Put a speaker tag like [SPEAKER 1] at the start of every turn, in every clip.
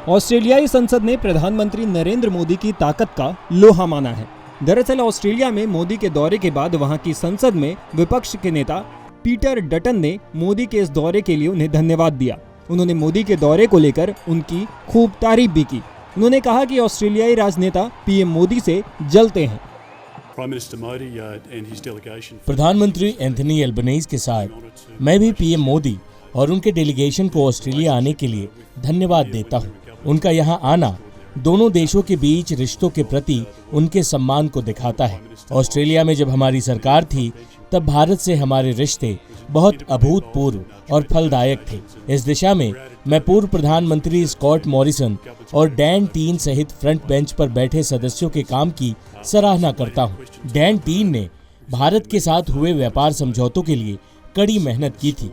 [SPEAKER 1] ऑस्ट्रेलियाई संसद ने प्रधानमंत्री नरेंद्र मोदी की ताकत का लोहा माना है। दरअसल ऑस्ट्रेलिया में मोदी के दौरे के बाद वहां की संसद में विपक्ष के नेता पीटर डटन ने मोदी के इस दौरे के लिए उन्हें धन्यवाद दिया। उन्होंने मोदी के दौरे को लेकर उनकी खूब तारीफ भी की। उन्होंने कहा कि ऑस्ट्रेलियाई राजनेता पीएम मोदी से जलते हैं।
[SPEAKER 2] प्रधानमंत्री एंथनी एल्बनीज के साथ मैं भी पीएम मोदी और उनके डेलीगेशन को ऑस्ट्रेलिया आने के लिए धन्यवाद देता हूं। उनका यहां आना दोनों देशों के बीच रिश्तों के प्रति उनके सम्मान को दिखाता है। ऑस्ट्रेलिया में जब हमारी सरकार थी तब भारत से हमारे रिश्ते बहुत अभूतपूर्व और फलदायक थे। इस दिशा में मैं पूर्व प्रधानमंत्री स्कॉट मॉरिसन और डैन टीन सहित फ्रंट बेंच पर बैठे सदस्यों के काम की सराहना करता हूं। डैन टीन ने भारत के साथ हुए व्यापार समझौतों के लिए कड़ी मेहनत की थी।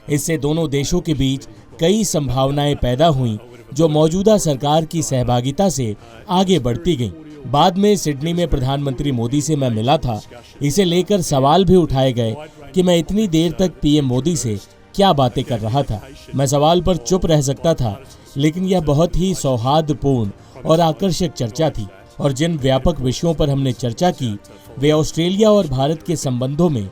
[SPEAKER 2] इससे दोनों देशों के बीच कई संभावनाएं पैदा हुई जो मौजूदा सरकार की सहभागिता से आगे बढ़ती गईं। बाद में सिडनी में प्रधानमंत्री मोदी से मैं मिला था। इसे लेकर सवाल भी उठाए गए कि मैं इतनी देर तक पीएम मोदी से क्या बातें कर रहा था। मैं सवाल पर चुप रह सकता था, लेकिन यह बहुत ही सौहार्दपूर्ण और आकर्षक चर्चा थी और जिन व्यापक विषयों पर हमने चर्चा की वे ऑस्ट्रेलिया और भारत के संबंधों में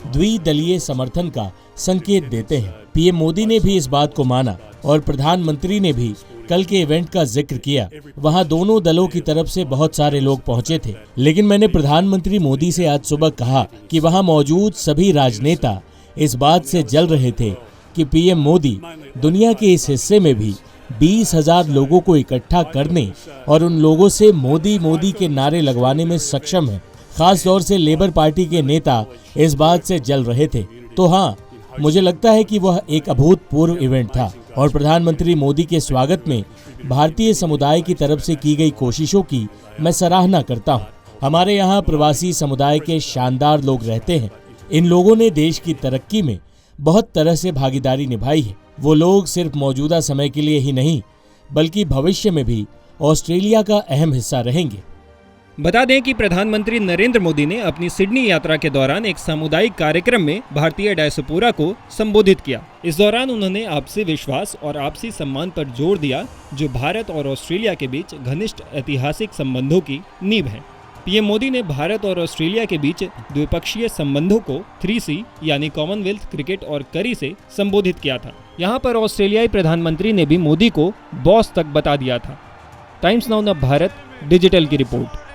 [SPEAKER 2] द्विदलीय समर्थन का संकेत देते हैं। पीएम मोदी ने भी इस बात को माना और प्रधानमंत्री ने भी कल के इवेंट का जिक्र किया। वहां दोनों दलों की तरफ से बहुत सारे लोग पहुंचे थे, लेकिन मैंने प्रधानमंत्री मोदी से आज सुबह कहा कि वहां मौजूद सभी राजनेता इस बात से जल रहे थे कि पीएम मोदी दुनिया के इस हिस्से में भी 20,000 लोगों को इकट्ठा करने और उन लोगों से मोदी मोदी के नारे लगवाने में सक्षम है। खास तौर से लेबर पार्टी के नेता इस बात से जल रहे थे। तो हाँ, मुझे लगता है कि वह एक अभूतपूर्व इवेंट था और प्रधानमंत्री मोदी के स्वागत में भारतीय समुदाय की तरफ से की गई कोशिशों की मैं सराहना करता हूँ। हमारे यहाँ प्रवासी समुदाय के शानदार लोग रहते हैं। इन लोगों ने देश की तरक्की में बहुत तरह से भागीदारी निभाई है। वो लोग सिर्फ मौजूदा समय के लिए ही नहीं बल्कि भविष्य में भी ऑस्ट्रेलिया का अहम हिस्सा रहेंगे।
[SPEAKER 1] बता दें कि प्रधानमंत्री नरेंद्र मोदी ने अपनी सिडनी यात्रा के दौरान एक सामुदायिक कार्यक्रम में भारतीय डायस्पोरा को संबोधित किया। इस दौरान उन्होंने आपसी विश्वास और आपसी सम्मान पर जोर दिया जो भारत और ऑस्ट्रेलिया के बीच घनिष्ठ ऐतिहासिक संबंधों की नींव है। पीएम मोदी ने भारत और ऑस्ट्रेलिया के बीच द्विपक्षीय संबंधों को 3C यानी कॉमनवेल्थ, क्रिकेट और करी से संबोधित किया था। यहाँ पर ऑस्ट्रेलियाई प्रधानमंत्री ने भी मोदी को बॉस तक बता दिया था। टाइम्स नाउ भारत डिजिटल की रिपोर्ट।